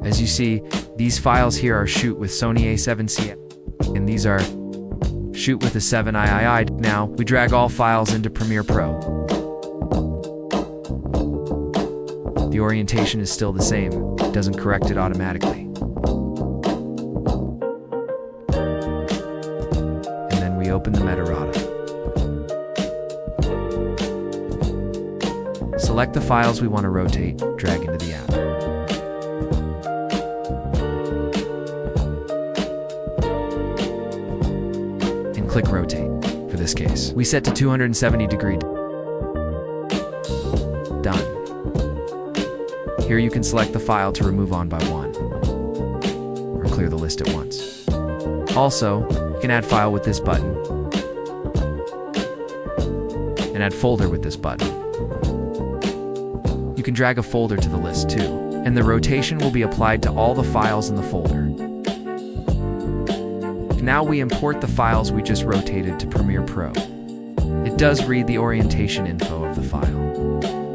As you see, these files here are shoot with Sony A7C, and these are shoot with a 7iii. Now, we drag all files into Premiere Pro. The orientation is still the same, it doesn't correct it automatically. And then we open the Metadata. Select the files we want to rotate, drag into the app. And click Rotate. For this case, we set to 270 degrees. Done. Here you can select the file to remove on by one, or clear the list at once. Also, you can add file with this button, and add folder with this button. You can drag a folder to the list too, and the rotation will be applied to all the files in the folder. Now we import the files we just rotated to Premiere Pro. It does read the orientation info of the file.